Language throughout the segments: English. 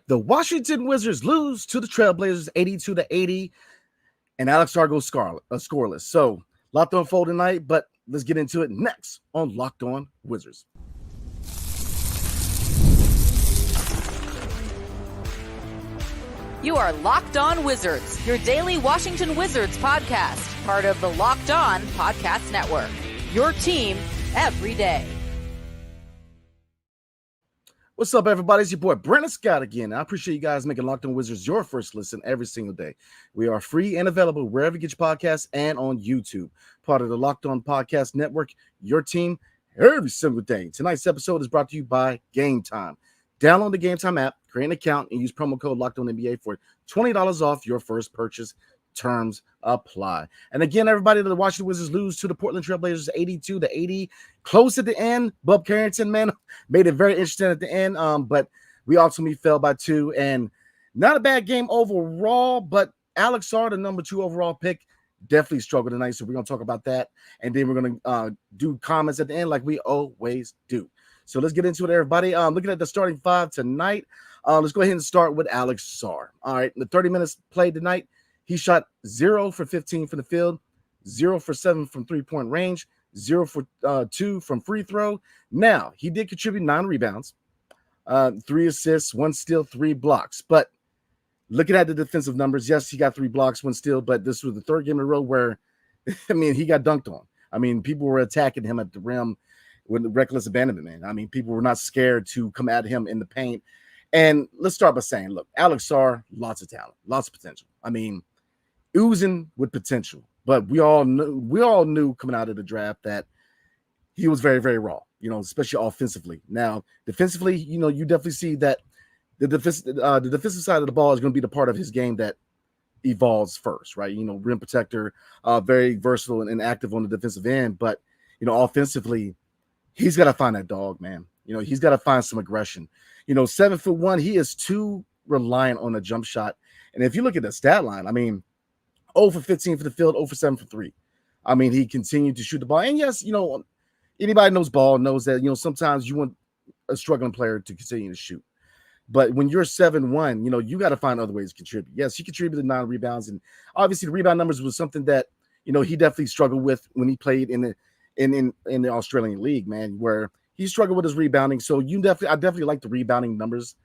The Washington Wizards lose to the Trailblazers 82-80, and Alex Sarr goes scoreless. So, a lot to unfold tonight, but let's get into it next on Locked On Wizards. You are Locked On Wizards, your daily Washington Wizards podcast, part of the Locked On Podcast Network. Your team every day. What's up, everybody? It's your boy, Brandon Scott again. I appreciate you guys making Locked On Wizards your first listen every single day. We are free and available wherever you get your podcasts and on YouTube. Part of the Locked On Podcast Network, your team every single day. Tonight's episode is brought to you by Gametime. Download the Gametime app, create an account, and use promo code LOCKEDONNBA for $20 off your first purchase. Terms apply. And again, everybody, the Washington Wizards lose to the Portland Trailblazers 82-80. Close at the end. Bub Carrington, man, made it very interesting at the end. But we ultimately fell by 2. And not a bad game overall, but Alex Sarr, the number 2 overall pick, definitely struggled tonight. So we're going to talk about that. And then we're going to do comments at the end like we always do. So let's get into it, everybody. Looking at the starting 5 tonight, let's go ahead and start with Alex Sarr. All right, the 30 minutes played tonight, he shot 0 for 15 from the field, 0 for 7 from three-point range, 0 for 2 from free throw. Now, he did contribute 9 rebounds, 3 assists, 1 steal, 3 blocks. But looking at the defensive numbers, yes, he got 3 blocks, 1 steal, but this was the third game in a row where, I mean, he got dunked on. I mean, people were attacking him at the rim with reckless abandonment, man. I mean, people were not scared to come at him in the paint. And let's start by saying, look, Alex Sarr, lots of talent, lots of potential. I mean, oozing with potential. But we all knew coming out of the draft that he was very, very raw, you know, especially offensively. Now, defensively, you know, you definitely see that the defensive side of the ball is going to be the part of his game that evolves first, right? You know, rim protector, very versatile and active on the defensive end. But, you know, offensively, he's got to find that dog, man. You know, he's got to find some aggression. You know, 7'1", he is too reliant on a jump shot. And if you look at the stat line, I mean, 0 for 15 for the field, 0 for 7 for 3. I mean, he continued to shoot the ball. And yes, you know, anybody knows ball knows that, you know, sometimes you want a struggling player to continue to shoot. But when you're 7'1", you know, you got to find other ways to contribute. Yes, he contributed 9 rebounds. And obviously the rebound numbers was something that, you know, he definitely struggled with when he played in the Australian League, man, where he struggled with his rebounding. So I definitely like the rebounding numbers,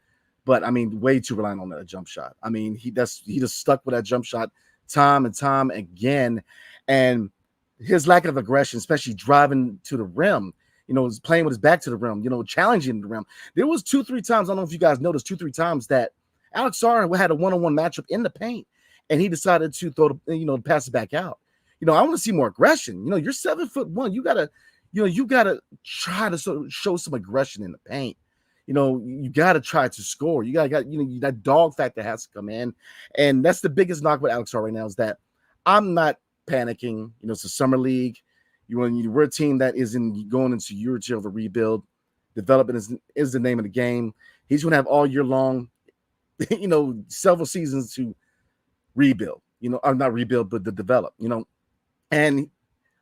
but I mean, way too reliant on that jump shot. I mean, he just stuck with that jump shot time and time again. And his lack of aggression, especially driving to the rim, you know, playing with his back to the rim, you know, challenging the rim. There was 2-3 times, I don't know if you guys noticed, 2-3 times that Alex Sarr had a one-on-one matchup in the paint, and he decided to pass it back out. You know, I want to see more aggression. You know, you're 7'1". You gotta try to show some aggression in the paint. You know, you gotta try to score. You got that dog factor has to come in, and that's the biggest knock with Alex Sarr right now is that I'm not panicking. You know, it's a summer league. We're a team that going into year 2 of a rebuild. Development is the name of the game. He's going to have all year long, you know, several seasons to rebuild. You know, or not rebuild, but to develop. You know. And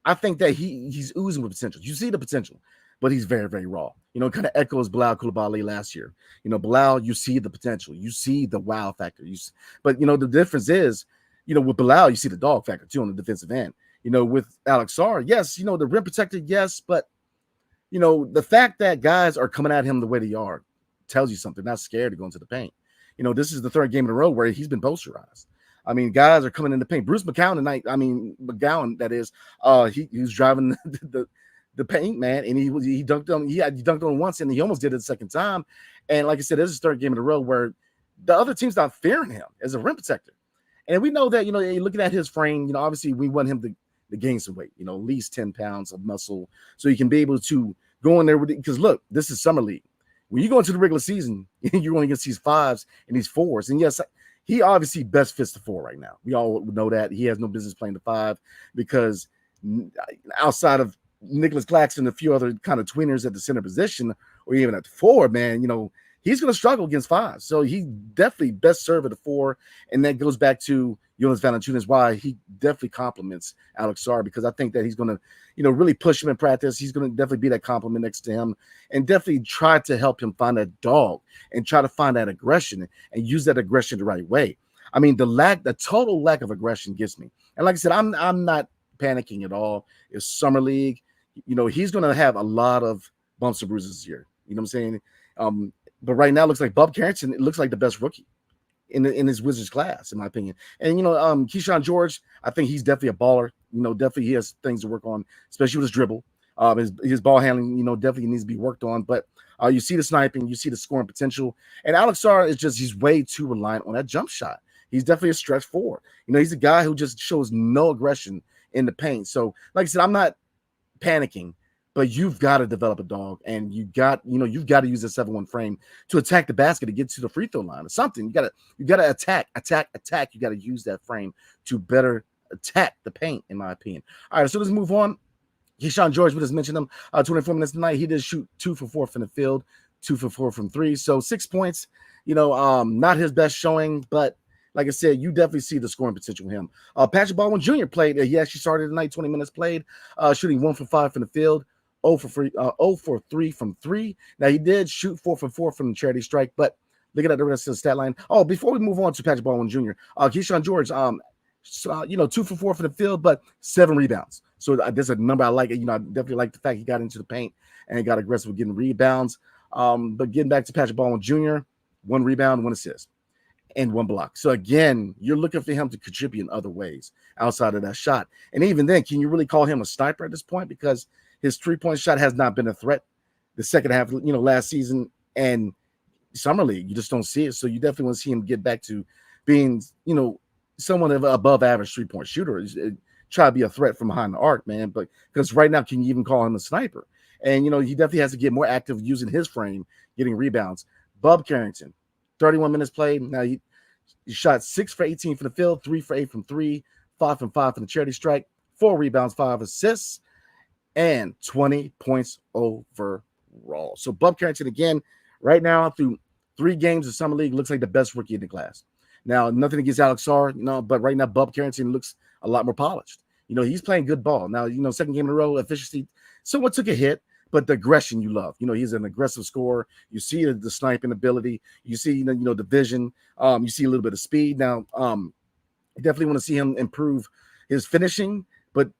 I think that he's oozing with potential. You see the potential, but he's very, very raw. You know, kind of echoes Bilal Coulibaly last year. You know, Bilal, you see the potential. You see the wow factor. But, you know, the difference is, you know, with Bilal, you see the dog factor, too, on the defensive end. You know, with Alex Sarr, yes, you know, the rim protector, yes, but, you know, the fact that guys are coming at him the way they are tells you something. Not scared to go into the paint. You know, this is the 3rd game in a row where he's been posterized. I mean, guys are coming in the paint. Bruce McGowan tonight, McGowan, that is, he was driving the paint, man, and he dunked on. He dunked on once, and he almost did it the second time. And like I said, this is the 3rd game in a row where the other team's not fearing him as a rim protector. And we know that, you know, looking at his frame, you know, obviously we want him to gain some weight, you know, at least 10 pounds of muscle, so he can be able to go in there with it. Because look, this is summer league. When you go into the regular season, you're going against these 5s and these 4s, and yes, he obviously best fits the 4 right now. We all know that. He has no business playing the 5 because outside of Nicholas Claxton and a few other kind of tweeners at the center position or even at the 4, man, you know, he's going to struggle against 5. So he definitely best served at the 4. And that goes back to Jonas Valanciunas, why he definitely compliments Alex Sarr, because I think that he's going to, really push him in practice. He's going to definitely be that compliment next to him and definitely try to help him find that dog and try to find that aggression and use that aggression the right way. I mean, the total lack of aggression gets me. And like I said, I'm not panicking at all. It's summer league. He's going to have a lot of bumps and bruises this year. You know what I'm saying? But right now, it looks like Bob Carrington. It looks like the best rookie in his Wizards class, in my opinion. And Keyshawn George, I think he's definitely a baller. Definitely he has things to work on, especially with his dribble. His ball handling, definitely needs to be worked on. But you see the sniping, you see the scoring potential. And Alex Sarr he's way too reliant on that jump shot. He's definitely a stretch forward. He's a guy who just shows no aggression in the paint. So, like I said, I'm not panicking. But you've got to develop a dog, and you've got to use a 7-1 frame to attack the basket to get to the free throw line or something. You got to attack. You got to use that frame to better attack the paint, in my opinion. All right, so let's move on. Keyshawn George, we just mentioned him. 24 minutes tonight. He did shoot 2 for 4 from the field, 2 for 4 from 3. So 6 points. Not his best showing, but like I said, you definitely see the scoring potential with him. Patrick Baldwin Jr. played. He actually started tonight, 20 minutes played, shooting 1 for 5 from the field. 0 for 3 from 3. Now, he did shoot 4 for 4 from the charity strike, but looking at the rest of the stat line. Oh, before we move on to Patrick Baldwin Jr., Keyshawn George, 2 for 4 from the field, but 7 rebounds. So there's a number I like. I definitely like the fact he got into the paint and got aggressive with getting rebounds. But getting back to Patrick Baldwin Jr., 1 rebound, 1 assist, and 1 block. So again, you're looking for him to contribute in other ways outside of that shot. And even then, can you really call him a sniper at this point? Because his 3-point shot has not been a threat the second half, last season and summer league. You just don't see it. So you definitely want to see him get back to being, someone of above average 3-point shooter. Try to be a threat from behind the arc, man. But because right now, can you even call him a sniper? And, he definitely has to get more active using his frame, getting rebounds. Bub Carrington, 31 minutes played. Now he shot 6 for 18 from the field, 3 for 8 from 3, 5 from 5 from the charity strike, 4 rebounds, 5 assists, and 20 points overall. So Bub Carrington, again, right now through 3 games of Summer League, looks like the best rookie in the class. Now, nothing against Alex Sarr, but right now Bub Carrington looks a lot more polished. He's playing good ball. Now, second game in a row, efficiency somewhat took a hit, but the aggression you love. He's an aggressive scorer. You see the sniping ability. You see, the vision. You see a little bit of speed. Now, I definitely want to see him improve his finishing, but,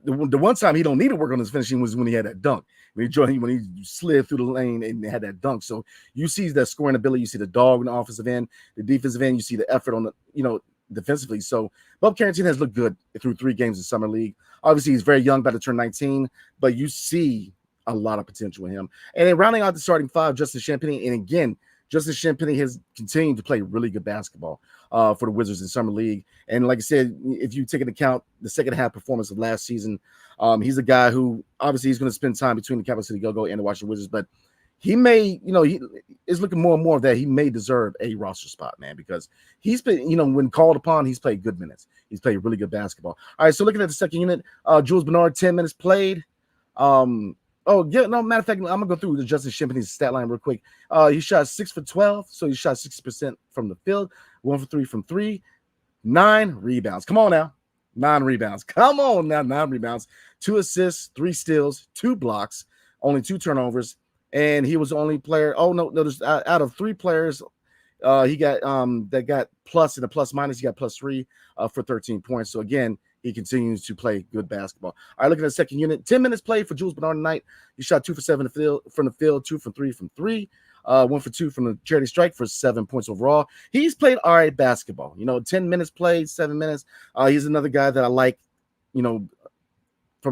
the one time he don't need to work on his finishing was when he had that dunk. When he slid through the lane and had that dunk. So you see that scoring ability, you see the dog on the offensive end, the defensive end, you see the effort on the, defensively. So Bub Carrington has looked good through 3 games in Summer League. Obviously, he's very young, about to turn 19, but you see a lot of potential in him. And then rounding out the starting 5, Justin Champagnie. And again, Justin Champagnie has continued to play really good basketball for the Wizards in Summer League. And like I said, if you take into account the second half performance of last season, he's a guy who obviously he's going to spend time between the Capital City Go-Go and the Washington Wizards, but he may, he is looking more and more that he may deserve a roster spot, man, because he's been, when called upon, he's played good minutes. He's played really good basketball. All right, so looking at the second unit, Jules Bernard, 10 minutes played. Matter of fact, I'm gonna go through the Justin Champagnie's stat line real quick. He shot 6 for 12, so he shot 60% from the field, 1 for 3 from 3, 9 rebounds. Come on now, 9 rebounds. Come on now, 9 rebounds, 2 assists, 3 steals, 2 blocks, only 2 turnovers, and he was the only player. Oh no, there's out of 3 players, he got that got plus and a plus minus. He got +3 for 13 points. So again, he continues to play good basketball. All right, looking at the second unit, 10 minutes played for Jules Bernard tonight. He shot 2 for 7 from the field, 2 for 3 from 3, 1 for 2 from the charity strike for 7 points overall. He's played all right basketball. 10 minutes played, 7 minutes. He's another guy that I like, from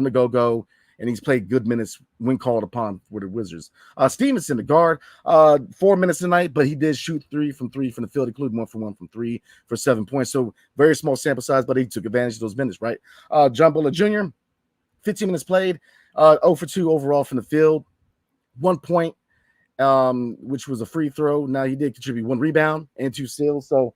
the go-go, and he's played good minutes when called upon for the Wizards. Stevenson, the guard, 4 minutes tonight, but he did shoot 3 from the field, including 1 for 1 from 3 for 7 points. So very small sample size, but he took advantage of those minutes, right? John Buller Jr., 15 minutes played, 0 for 2 overall from the field, 1 point, which was a free throw. Now he did contribute 1 rebound and 2 steals. So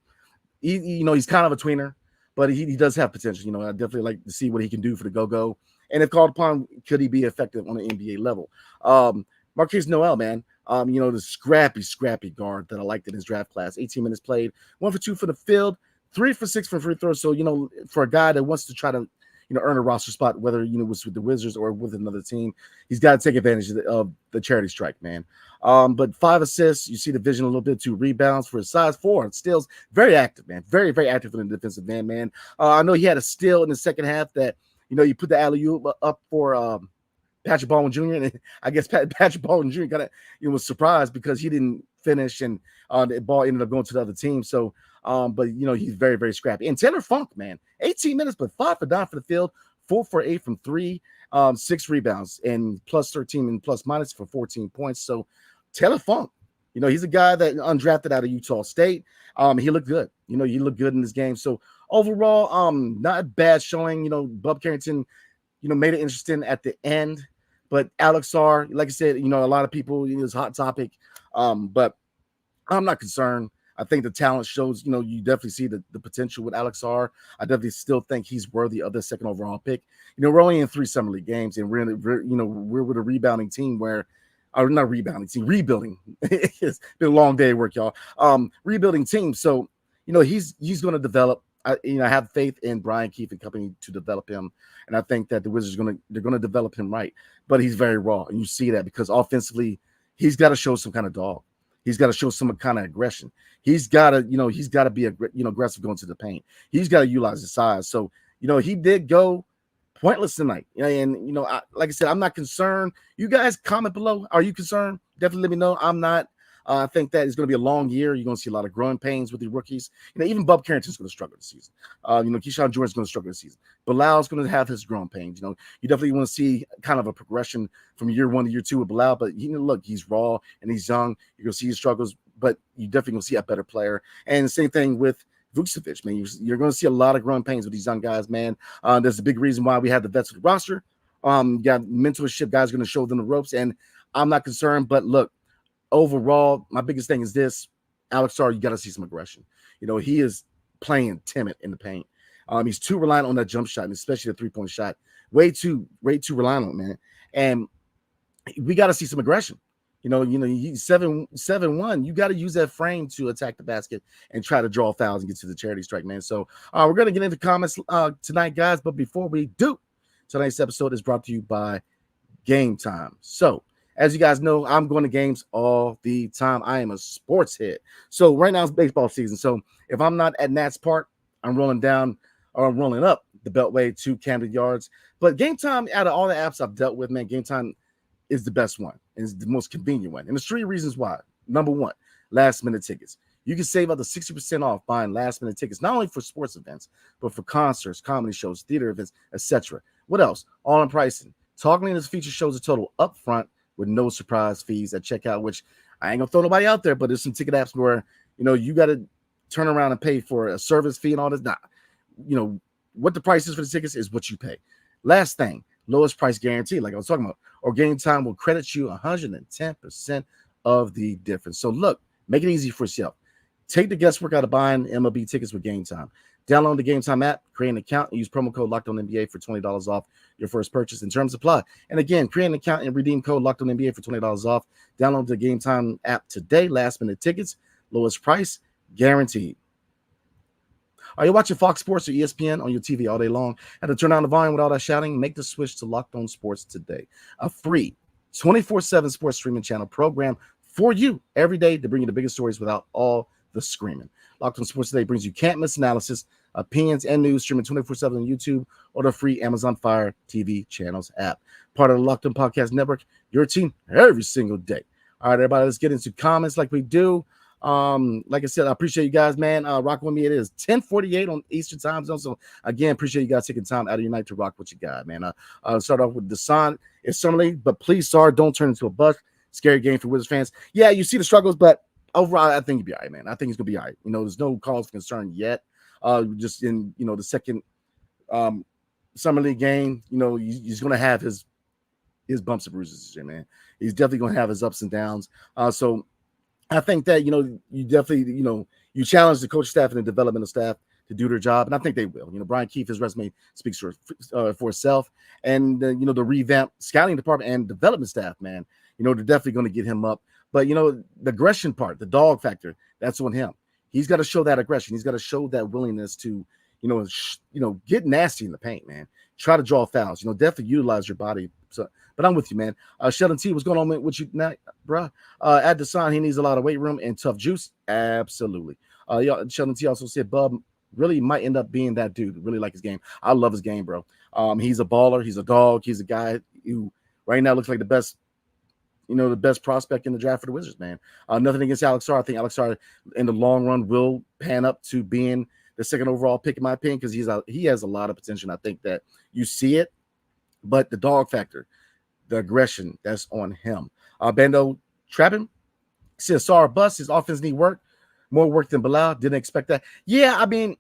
he's kind of a tweener, but he does have potential. I definitely like to see what he can do for the go-go. And if called upon, could he be effective on an NBA level? Marquise Noel, man. The scrappy guard that I liked in his draft class. 18 minutes played, 1 for 2 for the field, 3 for 6 from free throws. So, for a guy that wants to try to, earn a roster spot, whether, it was with the Wizards or with another team, he's got to take advantage of the charity strike, man. But 5 assists, you see the vision a little bit, 2 rebounds for his size, 4 steals. Very active, man. Very, very active in the defensive end, man. I know he had a steal in the second half that, you put the alley-oop up for Patrick Baldwin Jr. And I guess Patrick Baldwin Jr. was surprised because he didn't finish and the ball ended up going to the other team. So, but he's very, very scrappy. And Taylor Funk, man, 18 minutes, but 5 for 9 for the field, 4 for 8 from 3, 6 rebounds, and plus 13 and plus minus for 14 points. So Taylor Funk, he's a guy that undrafted out of Utah State. He looked good. He looked good in this game. So overall, not a bad showing. Bub Carrington, made it interesting at the end. But Alex Sarr, like I said, a lot of people, it's a hot topic. But I'm not concerned. I think the talent shows, you definitely see the potential with Alex Sarr. I definitely still think he's worthy of the second overall pick. We're only in 3 summer league games, and we're with a rebounding team not rebounding team, rebuilding. It's been a long day at work, y'all. Rebuilding team. So, he's going to develop. I have faith in Brian Keefe and company to develop him, and I think that the Wizards they're going to develop him right. But he's very raw, and you see that because offensively, he's got to show some kind of dog. He's got to show some kind of aggression. He's got to be aggressive going to the paint. He's got to utilize his size. So he did go pointless tonight. And like I said, I'm not concerned. You guys comment below. Are you concerned? Definitely let me know. I'm not. I think that it's going to be a long year. You're going to see a lot of growing pains with the rookies. Even Bub Carrington's going to struggle this season. Keyshawn Jordan's going to struggle this season. Bilal's going to have his growing pains. You definitely want to see kind of a progression from year 1 to year 2 with Bilal. But look, he's raw and he's young. You're going to see his struggles, but you definitely going to see a better player. And the same thing with Vucevic, man. You're going to see a lot of growing pains with these young guys, man. There's a big reason why we have the vets with the roster. You got mentorship guys going to show them the ropes, and I'm not concerned. But look, overall, my biggest thing is this: Alex Sarr, you got to see some aggression. He is playing timid in the paint. He's too reliant on that jump shot, and especially the 3-point shot. Way too reliant on it, man. And we got to see some aggression. He's 7-1. You got to use that frame to attack the basket and try to draw fouls and get to the charity strike, man. So we're going to get into comments tonight, guys. But before we do, tonight's episode is brought to you by Gametime. So, as you guys know, I'm going to games all the time. I am a sports head. So right now it's baseball season. So if I'm not at Nats Park, I'm rolling up the Beltway to Camden Yards. But Gametime, out of all the apps I've dealt with, man, Gametime is the best one. And it's the most convenient one. And there's 3 reasons why. Number 1, last-minute tickets. You can save up to 60% off buying last-minute tickets, not only for sports events, but for concerts, comedy shows, theater events, etc. What else? All in pricing. Talking in this feature shows a total upfront with no surprise fees at checkout, which I ain't gonna throw nobody out there, but there's some ticket apps where you got to turn around and pay for a service fee and all this. Nah, what the price is for the tickets is what you pay. Last thing, lowest price guarantee, like I was talking about, or Gametime will credit you 110% of the difference. So look, make it easy for yourself. Take the guesswork out of buying MLB tickets with Gametime. Download the Gametime app, create an account, and use promo code LOCKEDONNBA for $20 off your first purchase. In terms apply. And again, create an account and redeem code LOCKEDONNBA for $20 off. Download the Gametime app today. Last minute tickets, lowest price, guaranteed. Are you watching Fox Sports or ESPN on your TV all day long? Had to turn down the volume with all that shouting? Make the switch to Locked On Sports today. A free 24/7 sports streaming channel program for you every day to bring you the biggest stories without all the screaming. Locked On Sports Today brings you can't-miss analysis, opinions, and news streaming 24/7 on YouTube or the free Amazon Fire TV channels app. Part of the Locked On Podcast Network, your team every single day. All right, everybody, let's get into comments like we do. Like I said, I appreciate you guys, man. Rock with me. It is 10:48 on Eastern Time Zone. So again, appreciate you guys taking time out of your night to rock with you guys, man. Start off with Desan. It's summer league, but please, Sarr, don't turn into a bust. Scary game for Wizards fans. Yeah, you see the struggles, but overall, I think he'll be all right, man. I think he's gonna be all right. There's no cause for concern yet. Just in the second summer league game, he's gonna have his bumps and bruises this year, man. He's definitely gonna have his ups and downs. So I think that you definitely you challenge the coach staff and the developmental staff to do their job, and I think they will. Brian Keefe, his resume speaks for itself, and the revamped scouting department and development staff, man. they're definitely going to get him up. But, the aggression part, the dog factor, that's on him. He's got to show that aggression. He's got to show that willingness to, get nasty in the paint, man. Try to draw fouls. Definitely utilize your body. So, but I'm with you, man. Sheldon T, what's going on with you now, bro? At the sign, he needs a lot of weight room and tough juice. Absolutely. Sheldon T also said Bub really might end up being that dude. Really like his game. I love his game, bro. He's a baller. He's a dog. He's a guy who right now looks like the best prospect in the draft for the Wizards, man. Nothing against Alex Sarr. I think Alex Sarr in the long run will pan up to being the second overall pick, in my opinion, because he has a lot of potential. And I think that you see it, but the dog factor, the aggression, that's on him. Bando Trappin says Sarr bust. His offense need work, more work than Bilal. Didn't expect that. Yeah, I mean,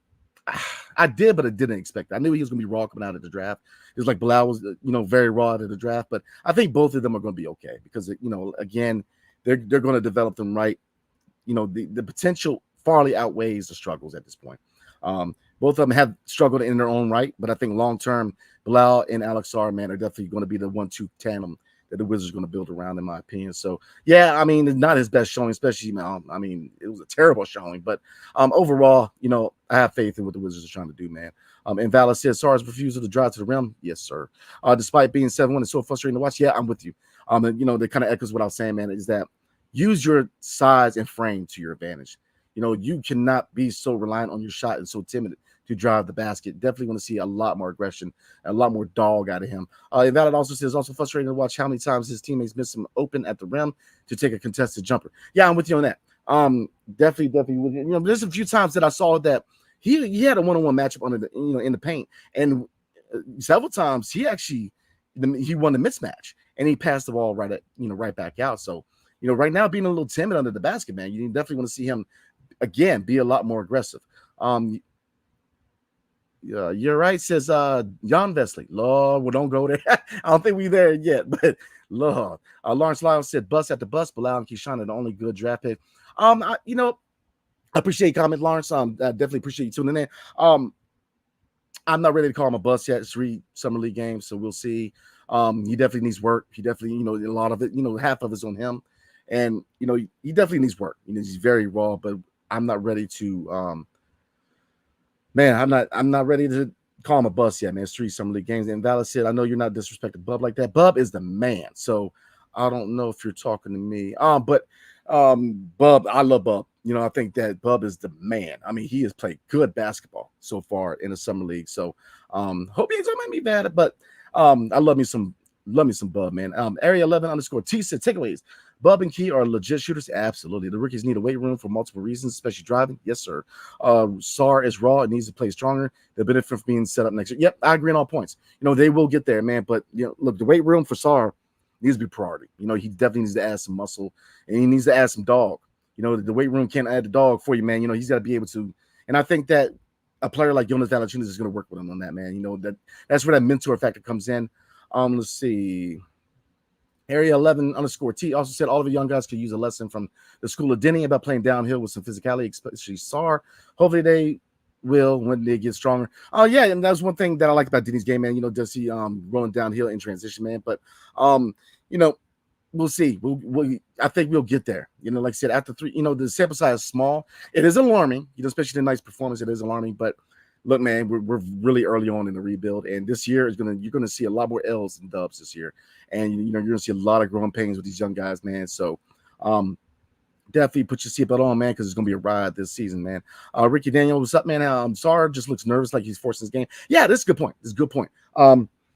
I did, but I didn't expect that. I knew he was going to be raw coming out of the draft. It was like Bilal was, very raw out of the draft, but I think both of them are going to be okay because, again, they're going to develop them right. The potential farly outweighs the struggles at this point. Both of them have struggled in their own right, but I think long-term, Bilal and Alex Sarr, man, are definitely going to be the 1-2 tandem that the Wizards are going to build around, in my opinion. So, yeah, I mean, it's not his best showing, especially, I mean, it was a terrible showing. But overall, I have faith in what the Wizards are trying to do, man. And Valor says, Sarr's refusal to drive to the rim. Yes, sir. Despite being 7-1, it's so frustrating to watch. Yeah, I'm with you. And, that kind of echoes what I was saying, man, is that use your size and frame to your advantage. You cannot be so reliant on your shot and so timid to drive the basket. Definitely going to see a lot more aggression, a lot more dog out of him. Valid also says also frustrating to watch how many times his teammates miss him open at the rim to take a contested jumper. Yeah, I'm with you on that. Definitely. There's a few times that I saw that he had a one-on-one matchup under the in the paint, and several times he won the mismatch and he passed the ball right back out. So right now being a little timid under the basket, man, you definitely want to see him again be a lot more aggressive. Yeah, you're right, says Jan Vesley. Lord, well, don't go there. I don't think we're there yet, but Lord. Lawrence Lyles said bus at the bus. Bilal and Keyshawn are the only good draft pick. I appreciate your comment, Lawrence. I definitely appreciate you tuning in. I'm not ready to call him a bust yet. It's 3 summer league games, so we'll see. He definitely needs work. He definitely, a lot of it, half of it's on him. And, he definitely needs work. He's very raw, but I'm not ready to I'm not ready to call him a bust yet, man. It's 3 summer league games. And Valor said, I know you're not disrespecting Bub like that. Bub is the man. So I don't know if you're talking to me. But Bub, I love Bub. I think that Bub is the man. I mean, he has played good basketball so far in the summer league. So hope he ain't talking about me bad, but I love me some Bub, man. Area 11 _ T said takeaways. Bub and Key are legit shooters. Absolutely. The rookies need a weight room for multiple reasons, especially driving. Yes, sir. Sarr is raw and needs to play stronger. They'll benefit from being set up next year. Yep, I agree on all points. They will get there, man. But look, the weight room for Sarr needs to be priority. He definitely needs to add some muscle and he needs to add some dog. The weight room can't add the dog for you, man. He's got to be able to. And I think that a player like Jonas Valanciunas is going to work with him on that, man. That's where that mentor factor comes in. Let's see. Area 11 _ T also said all of the young guys could use a lesson from the school of Denny about playing downhill with some physicality, especially Sarr. Hopefully they will when they get stronger. Oh, yeah, and that's one thing that I like about Denny's game, man. Does he rolling downhill in transition, man? But we'll see. I think we'll get there. Like I said, after 3, the sample size is small. It is alarming, especially the night's performance. It is alarming, but look, man, we're really early on in the rebuild, and this year you're gonna see a lot more L's than dubs this year, and you're gonna see a lot of growing pains with these young guys, man. So, definitely put your seatbelt on, man, because it's gonna be a ride this season, man. Ricky Daniel, what's up, man? Sarr just looks nervous, like he's forcing his game. Yeah, this is a good point. This is a good point.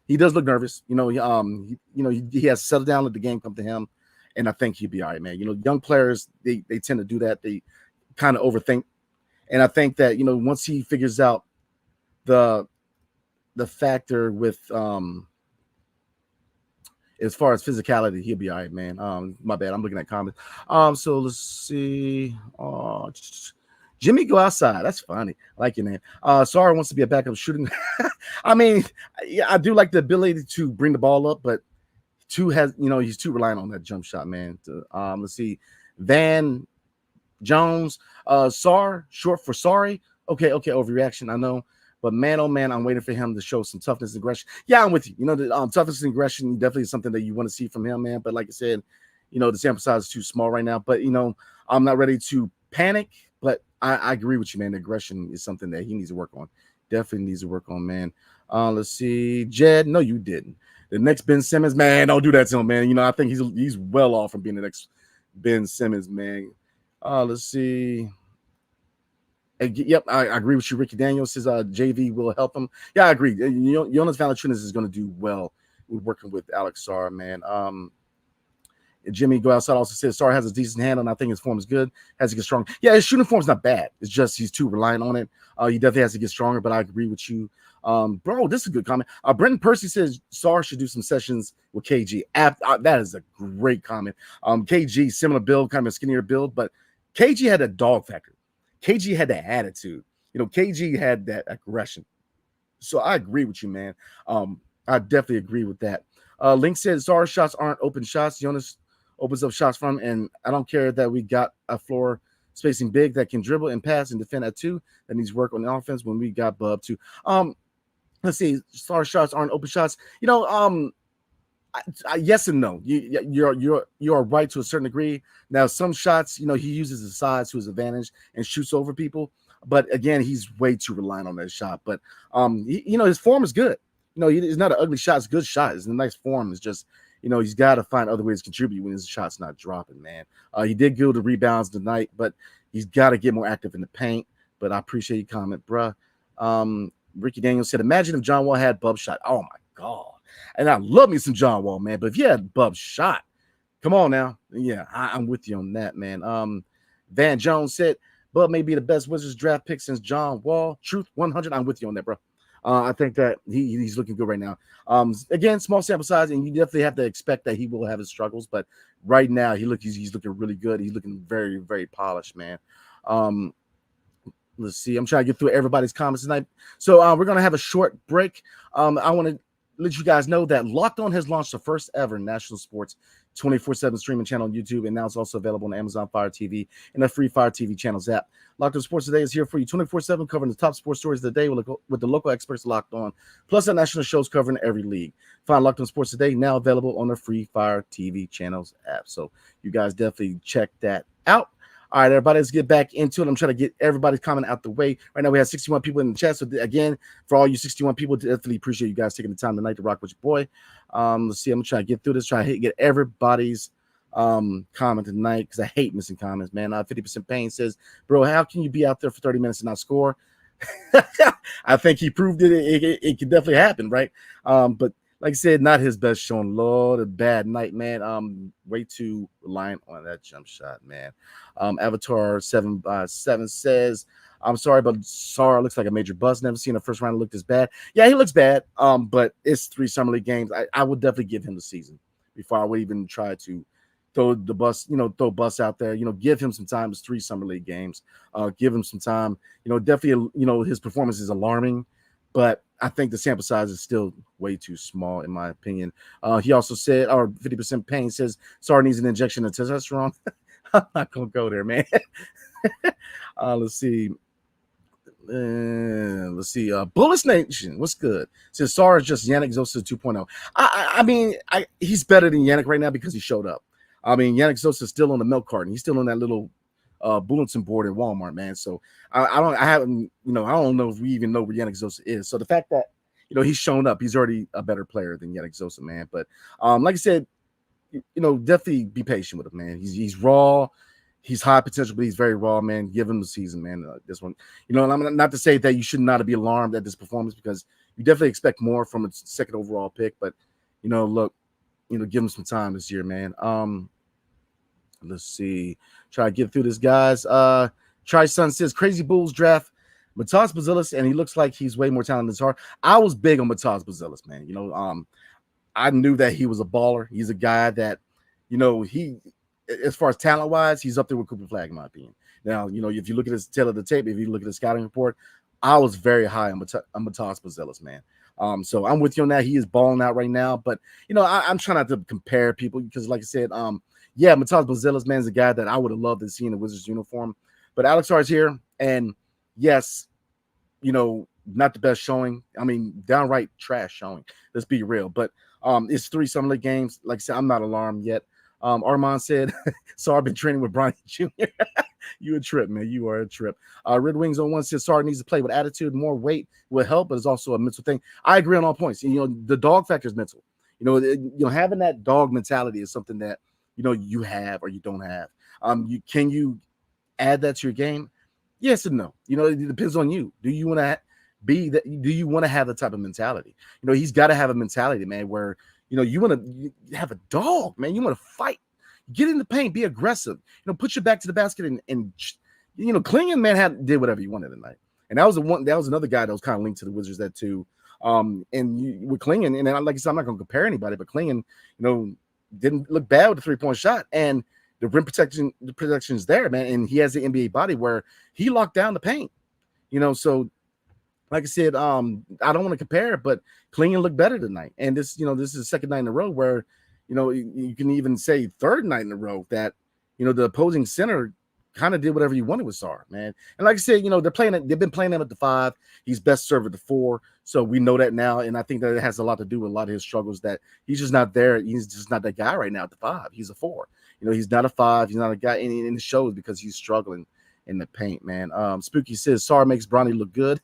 He does look nervous. He has to settle down, let the game come to him, and I think he'll be all right, man. Young players they tend to do that. They kind of overthink, and I think that once he figures out the factor with as far as physicality, he'll be all right, man. My bad, I'm looking at comments. So let's see. Jimmy go outside. That's funny. I like your name. Sarr wants to be a backup shooting. I mean, yeah, I do like the ability to bring the ball up, but he's too reliant on that jump shot, man. Let's see. Van Jones, Sarr, short for sorry. Okay, overreaction, I know. But man, oh man, I'm waiting for him to show some toughness and aggression. Yeah, I'm with you. The toughness and aggression definitely is something that you want to see from him, man. But like I said, the sample size is too small right now. But I'm not ready to panic. But I agree with you, man. The aggression is something that he needs to work on. Definitely needs to work on, man. Let's see, Jed. No, you didn't. The next Ben Simmons, man. Don't do that to him, man. I think he's well off from being the next Ben Simmons, man. Let's see. Yep, I agree with you. Ricky Daniels says JV will help him. Yeah, I agree. Jonas Valanciunas is going to do well with working with Alex Sarr, man. Jimmy Go Outside also says Sarr has a decent handle, and I think his form is good. Has to get strong. Yeah, his shooting form's not bad. It's just he's too reliant on it. He definitely has to get stronger, but I agree with you. Bro, this is a good comment. Brendan Percy says Sarr should do some sessions with KG. That is a great comment. KG, similar build, kind of a skinnier build, but KG had a dog factor. KG had that attitude. KG had that aggression. So I agree with you, man. I definitely agree with that. Link said Sarr's shots aren't open shots. Jonas opens up shots from him, and I don't care that we got a floor spacing big that can dribble and pass and defend at 2. That needs work on the offense when we got Bub too. Let's see. Sarr's shots aren't open shots. Yes and no. You're right to a certain degree. Now, some shots, he uses his size to his advantage and shoots over people. But again, he's way too reliant on that shot. But his form is good. It's not an ugly shot. It's a good shot. It's a nice form. It's just he's got to find other ways to contribute when his shot's not dropping, man. He did good the rebounds tonight, but he's got to get more active in the paint. But I appreciate your comment, bruh. Ricky Daniels said, imagine if John Wall had Bub's shot. Oh, my God. And I love me some John Wall, man. But if you had Bub's shot, come on now. Yeah, I'm with you on that, man. Van Jones said, Bub may be the best Wizards draft pick since John Wall. Truth 100. I'm with you on that, bro. I think that he's looking good right now. Again, small sample size, and you definitely have to expect that he will have his struggles. But right now, he's looking really good. He's looking very, very polished, man. Let's see. I'm trying to get through everybody's comments tonight. So we're going to have a short break. I want to let you guys know that Locked On has launched the first ever national sports 24/7 streaming channel on YouTube, and now it's also available on Amazon Fire TV and the free Fire TV channels app. Locked On Sports Today is here for you 24/7, covering the top sports stories of the day with the local experts Locked On, plus our national shows covering every league. Find Locked On Sports Today now available on the free Fire TV channels app. So you guys definitely check that out. All right, everybody, let's get back into it. I'm trying to get everybody's comment out the way. Right now, we have 61 people in the chat. So, again, for all you 61 people, definitely appreciate you guys taking the time tonight to rock with your boy. Let's see. I'm trying to get through this, try to get everybody's comment tonight because I hate missing comments, man. 50% Pain says, bro, how can you be out there for 30 minutes and not score? I think he proved it. It could definitely happen, right? But like I said, not his best showing. Lord, a bad night, man. Way too reliant on that jump shot, man. Avatar 7x7 says, I'm sorry, but Sarr looks like a major bust. Never seen a first round look this bad. Yeah, he looks bad. But it's 3 summer league games. I would definitely give him the season before I would even try to throw the bus, throw bus out there. Give him some time. It's 3 summer league games. Give him some time. Definitely, his performance is alarming, but I think the sample size is still way too small, in my opinion. He also said, or 50% Pain says, Sarr needs an injection of testosterone. I'm not going to go there, man. Let's see. Bullets Nation, what's good? Says Sarr is just Yannick Zosa 2.0. I mean, he's better than Yannick right now because he showed up. I mean, Yannick Zosa is still on the milk carton. He's still on that little bulletin board in Walmart, man. So I don't know if we even know where Yannick Zosa is. So the fact that he's shown up, he's already a better player than Yannick Zosa, man. But like I said, definitely be patient with him, man. He's raw, he's high potential, but he's very raw, man. Give him the season, man. This one, and I'm not to say that you should not be alarmed at this performance because you definitely expect more from a second overall pick. But look, give him some time this year, man. Let's see. Try to get through this, guys. Tri-Sun says, Crazy Bulls draft Matas Bazilis, and he looks like he's way more talented than Sarr. I was big on Matas Bazilis, man. I knew that he was a baller. He's a guy that, he, as far as talent-wise, he's up there with Cooper Flag, in my opinion. Now, if you look at his tail of the tape, if you look at his scouting report, I was very high on Matas Bazilis, man. So I'm with you on that. He is balling out right now. But, I'm trying not to compare people because, like I said, yeah, Matas Bazilis, man, is a guy that I would have loved to see in the Wizards uniform. But Alex Sarr is here, and yes, not the best showing. I mean, downright trash showing. Let's be real. But it's 3 summer league games. Like I said, I'm not alarmed yet. Armand said, Sarr been training with Bronny Jr. You a trip, man. You are a trip. Red Wings on one says Sarr needs to play with attitude. More weight will help, but it's also a mental thing. I agree on all points. The dog factor is mental. Having that dog mentality is something that you have or you don't have. Can you add that to your game? Yes and no. It depends on you. Do you want to be that? Do you want to have the type of mentality? He's got to have a mentality, man, where you want to have a dog, man. You want to fight, get in the paint, be aggressive. Put your back to the basket and Klingon, man, did whatever he wanted tonight. And that was another guy that was kind of linked to the Wizards that too. With Klingon, and like I said, I'm not going to compare anybody, but Klingon, didn't look bad with the 3-point shot, and the rim protection is there, man. And he has the NBA body where he locked down the paint, So, like I said, I don't want to compare it, but Klingon looked better tonight. And this is the second night in a row where, you can even say third night in a row that, the opposing center kind of did whatever you wanted with Sarr, man. And like I said, they've been playing him at the 5. He's best served at the 4. So we know that now. And I think that it has a lot to do with a lot of his struggles, that he's just not there. He's just not that guy right now at the 5. He's a 4. He's not a 5. He's not a guy in the shows because he's struggling in the paint, man. Spooky says Sarr makes Bronny look good.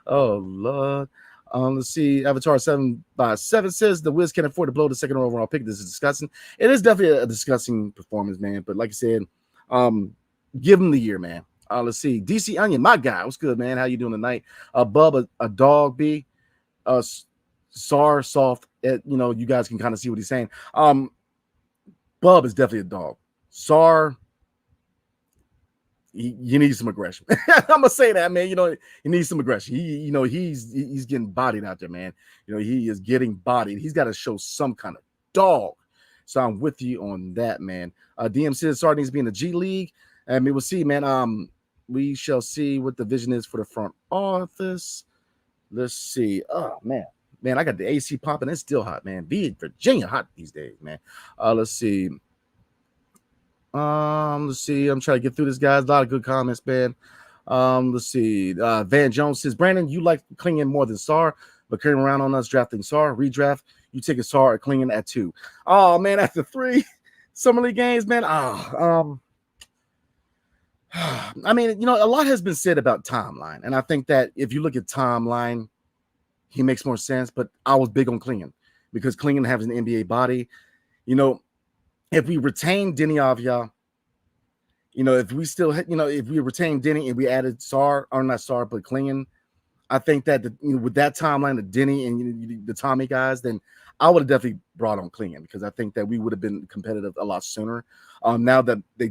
Oh, Lord. Let's see. Avatar 7x7 says the Wiz can't afford to blow the second overall pick. This is disgusting. It is definitely a disgusting performance, man. But like I said, give him the year, man. Let's see. DC Onion, my guy. What's good, man? How you doing tonight? Bub, a dog, B. Sarr, soft. You guys can kind of see what he's saying. Bub is definitely a dog. Sarr, you need some aggression. I'm gonna say that, man. He needs some aggression. He's getting bodied out there, man. He is getting bodied. He's got to show some kind of dog. So I'm with you on that, man. DM says Sarr needs to be in the G League. And we'll see, man. We shall see what the vision is for the front office. Let's see. Oh, man. Man, I got the AC popping. It's still hot, man. Be in Virginia hot these days, man. Let's see. Let's see. I'm trying to get through this, guys. A lot of good comments, man. Let's see. Van Jones says, Brandon, you like Klingon more than Sarr, but carrying around on us drafting Sarr. Redraft, you take a Sarr or Klingon at 2. Oh, man, after 3 Summer League games, man. I mean, a lot has been said about Timeline, and I think that if you look at Timeline, he makes more sense, but I was big on Klingon because Klingon has an NBA body. If we retain Denny Avia, if we still, if we retain Denny and we added Sarr, or not Sarr, but Klingon, I think that with that timeline of Denny and the Tommy guys, then I would have definitely brought on Klingon because I think that we would have been competitive a lot sooner. Now that they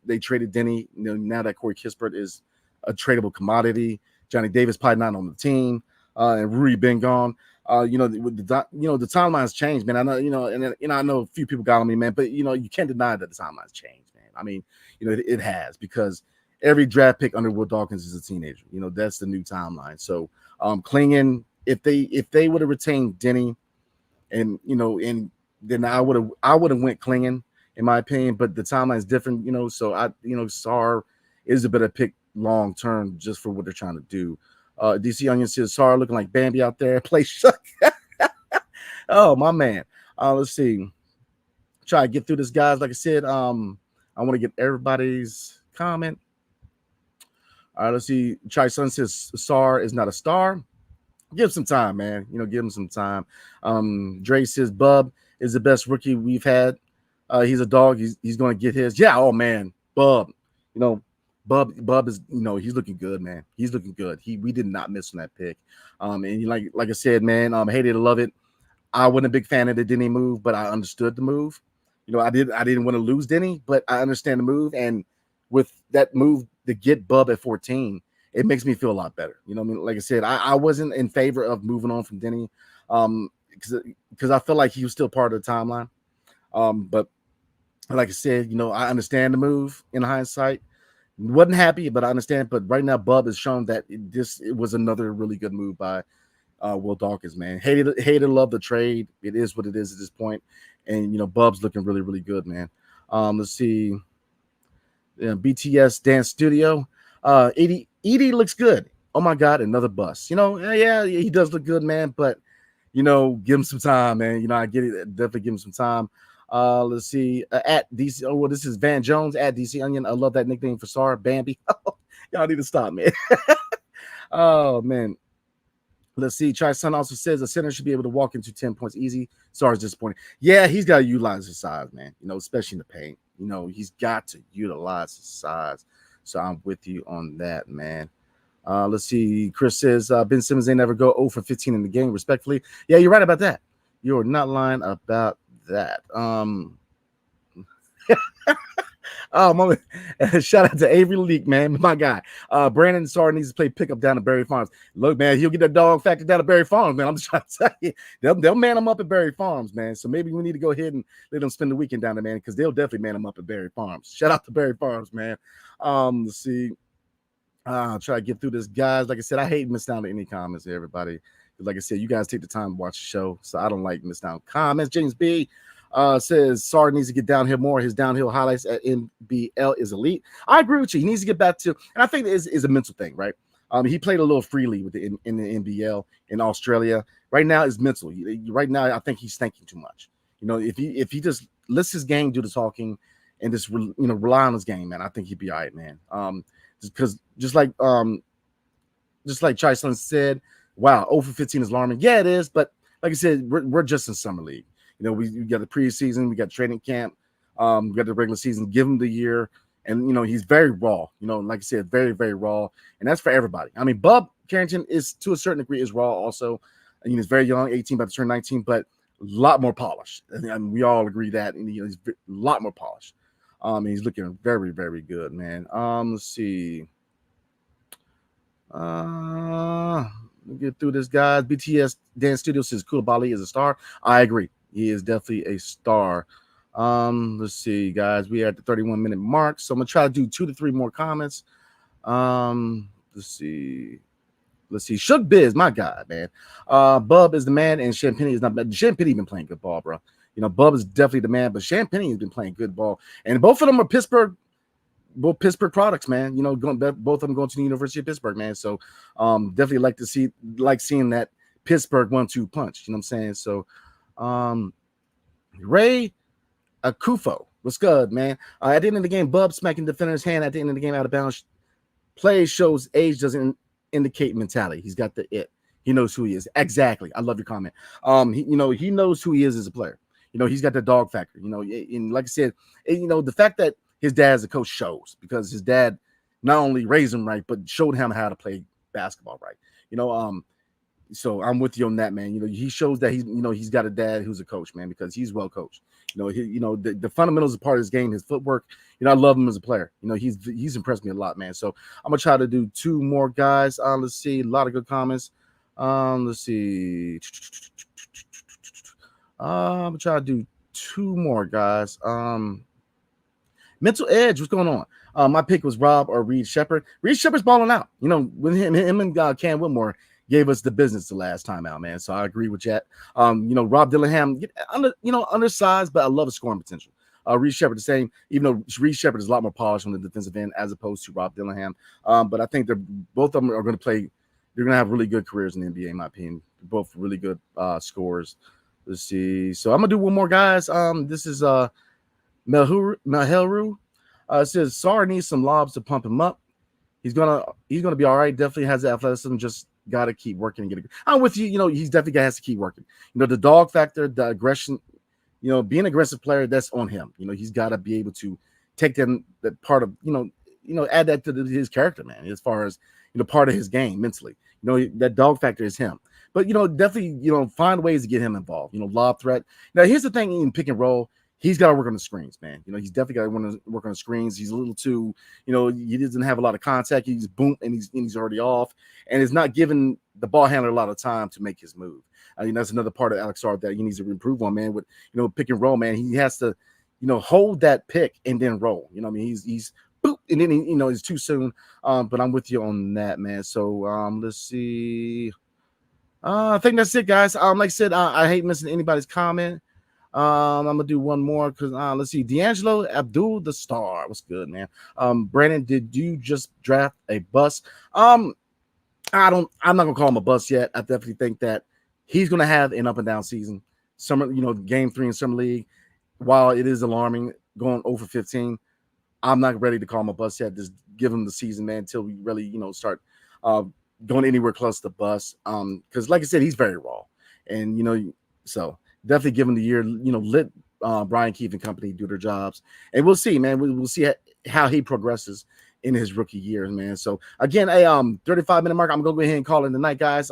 they traded Denny, now that Corey Kispert is a tradable commodity, Johnny Davis probably not on the team, and Rudy been gone. The timelines changed, man. I know, and I know a few people got on me, man, but you can't deny that the timelines changed, man. I mean, it has, because every draft pick under Will Dawkins is a teenager. That's the new timeline. So, Klingon, if they would have retained Denny, and then I would have went Klingon in my opinion. But the timeline is different, So Sarr is a better pick long term just for what they're trying to do. DC Onion says Sarr looking like Bambi out there. Play shuck. Oh, my man. Let's see. Try to get through this, guys. Like I said, I want to get everybody's comment. All right, let's see. Chai Sun says Sarr is not a star. Give him some time, man. Give him some time. Dre says Bub is the best rookie we've had. He's a dog. He's going to get his. Yeah. Oh man, Bub. Bub is, he's looking good, man. He's looking good. We did not miss on that pick. And like I said, man, hated to love it. I wasn't a big fan of the Denny move, but I understood the move. I didn't want to lose Denny, but I understand the move. And with that move to get Bub at 14, it makes me feel a lot better. Like I said, I wasn't in favor of moving on from Denny, because I felt like he was still part of the timeline. But like I said, I understand the move in hindsight. Wasn't happy, but I understand. But right now, Bub has shown that it was another really good move by Will Dawkins, man. Hated, love the trade. It is what it is at this point. And, Bub's looking really, really good, man. Let's see. BTS Dance Studio. Edie looks good. Oh, my God, another bust. Yeah, he does look good, man. But, give him some time, man. I get it. Definitely give him some time. Let's see. At DC. Oh, well, this is Van Jones at DC Onion. I love that nickname for Sarr, Bambi. Y'all need to stop, man. Oh man. Let's see. Chai Sun also says a center should be able to walk into 10 points easy. Sarr's disappointing. Yeah, he's got to utilize his size, man. Especially in the paint. He's got to utilize his size. So I'm with you on that, man. Let's see. Chris says Ben Simmons ain't never go 0 for 15 in the game, respectfully. Yeah, you're right about that. You're not lying about that. Oh, my, shout out to Avery Leak, man, my guy. Brandon Sarr needs to play pickup down at Berry Farms. Look, man, he'll get that dog factor down at Berry Farms, man. I'm just trying to tell you, they'll man him up at Berry Farms, man. So maybe we need to go ahead and let them spend the weekend down there, man, because they'll definitely man him up at Berry Farms. Shout out to Berry Farms, man. Let's see. I'll try to get through this, guys. Like I said, I hate missing out on any comments, everybody. Like I said, you guys take the time to watch the show, so I don't like missing out on comments. James B. Says Sarr needs to get downhill more. His downhill highlights at NBL is elite. I agree with you. He needs to get back to, and I think it is a mental thing, right? He played a little freely with in the NBL in Australia. Right now, it's mental. Right now, I think he's thinking too much. If he just lets his game do the talking and just rely on his game, man, I think he'd be all right, man. Just like Chai Sun said, wow, 0 for 15 is alarming. Yeah, it is, but like I said, we're just in summer league. We got the preseason, we got training camp, we got the regular season. Give him the year, and he's very raw. Like I said, very very raw, and that's for everybody. I mean, Bub Carrington is to a certain degree is raw also. He's very young, 18, about to turn 19, but a lot more polished. And we all agree that, and he's a lot more polished. And he's looking very very good, man. Let's see. Let me get through this, guys. BTS Dance Studio says Koulibaly is a star. I agree. He is definitely a star. Let's see, guys. We are at the 31-minute mark, so I'm gonna try to do 2 to 3 more comments. Let's see. Shook Biz, my guy, man. Bub is the man, and Champagne is not bad. Champagne been playing good ball, bro. Bub is definitely the man, but Champagne has been playing good ball, and both of them are Pittsburgh products, man. Both of them going to the University of Pittsburgh, man. So, definitely like seeing that Pittsburgh 1-2 punch. You know what I'm saying? So, Ray Akufo, what's good, man? At the end of the game, Bub smacking defender's hand at the end of the game out of bounds. Play shows age doesn't indicate mentality. He's got the it. He knows who he is. Exactly. I love your comment. He knows who he is as a player. He's got the dog factor. And like I said, the fact that his dad as a coach shows, because his dad not only raised him right, but showed him how to play basketball right. So I'm with you on that, man. He shows that he's got a dad who's a coach, man, because he's well coached. The fundamentals are part of his game, his footwork. I love him as a player. He's impressed me a lot, man. So I'm gonna try to do 2 more, guys. Let's see, a lot of good comments. Let's see. I'm gonna try to do 2 more, guys. Mental Edge, what's going on? My pick was Rob or Reed Shepherd. Reed Shepherd's balling out. When him and Cam Whitmore gave us the business the last time out, man. So I agree with that. Rob Dillingham, undersized, but I love his scoring potential. Reed Shepherd the same, even though Reed Shepherd is a lot more polished on the defensive end as opposed to Rob Dillingham. But I think both of them are going to play. They're going to have really good careers in the NBA, in my opinion. Both really good scorers. Let's see. So I'm gonna do 1 more, guys. This is Melheru. It says Sarr needs some lobs to pump him up. He's gonna be all right. Definitely has the athleticism. Just gotta keep working and get it. I'm with you. He's definitely has to keep working. The dog factor, the aggression. Being an aggressive player, that's on him. He's got to be able to take that part of add that to his character, man. As far as part of his game mentally. That dog factor is him. But definitely find ways to get him involved. Lob threat. Now here's the thing: in pick and roll, he's got to work on the screens, man. He's definitely got to work on the screens. He's a little too, he doesn't have a lot of contact. He's boom and he's already off, and it's not giving the ball handler a lot of time to make his move. That's another part of Alex Sarr that he needs to improve on, man. With pick and roll, man, he has to hold that pick and then roll. He's boop, and then he's too soon. But I'm with you on that, man. So let's see. I think that's it, guys. Like I said, I hate missing anybody's comment. I'm gonna do 1 more because let's see. D'Angelo Abdul the Star. What's good, man? Brandon, did you just draft a bust? I'm not gonna call him a bust yet. I definitely think that he's gonna have an up and down season. Summer, game 3 in summer league. while it is alarming going over 15, I'm not ready to call him a bust yet. Just give him the season, man, until we really, start going anywhere close to bust. Because like I said, he's very raw, and so definitely give him the year. Let Brian Keefe and company do their jobs, and we'll see, man. We'll see how he progresses in his rookie year, man. So again, 35-minute mark. I'm gonna go ahead and call it the night, guys.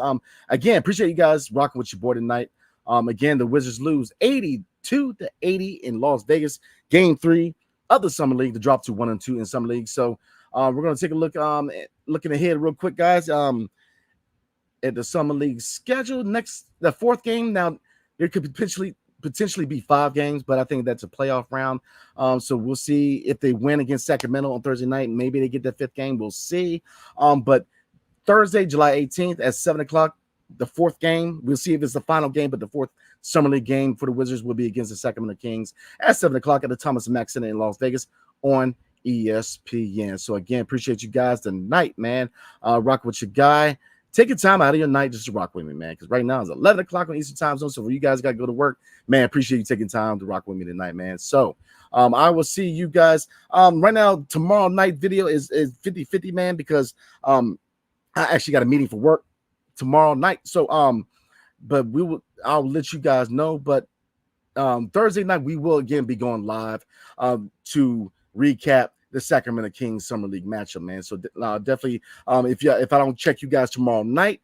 Again, appreciate you guys rocking with your boy tonight. Again, the Wizards lose 82-80 in Las Vegas, Game 3 of the Summer League to drop to 1-2 in Summer League. So we're gonna take a look, looking ahead real quick, guys. At the Summer League schedule, the fourth game. Now there could potentially be 5 games, but I think that's a playoff round. So we'll see if they win against Sacramento on Thursday night. Maybe they get that 5th game. We'll see. But Thursday, July 18th at 7:00, the 4th game. We'll see if it's the final game, but the 4th Summer League game for the Wizards will be against the Sacramento Kings at 7:00 at the Thomas Mack Center in Las Vegas on ESPN. So again, appreciate you guys tonight, man. Rock with your guy. Take your time out of your night just to rock with me, man. Because right now it's 11 o'clock on Eastern Time Zone. So for you guys got to go to work, man, appreciate you taking time to rock with me tonight, man. So I will see you guys. Right now, tomorrow night video is 50-50, man, because I actually got a meeting for work tomorrow night. So but I'll let you guys know. But Thursday night we will again be going live to recap the Sacramento Kings Summer League matchup, man. So definitely, if I don't check you guys tomorrow night,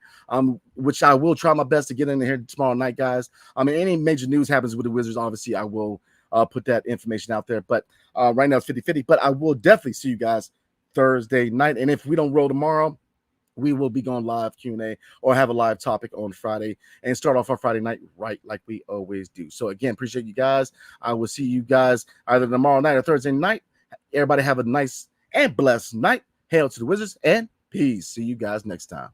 which I will try my best to get in here tomorrow night, guys. Any major news happens with the Wizards, obviously I will put that information out there. But right now it's 50-50. But I will definitely see you guys Thursday night. And if we don't roll tomorrow, we will be going live Q&A or have a live topic on Friday and start off our Friday night right like we always do. So again, appreciate you guys. I will see you guys either tomorrow night or Thursday night. Everybody have a nice and blessed night. Hail to the Wizards and peace. See you guys next time.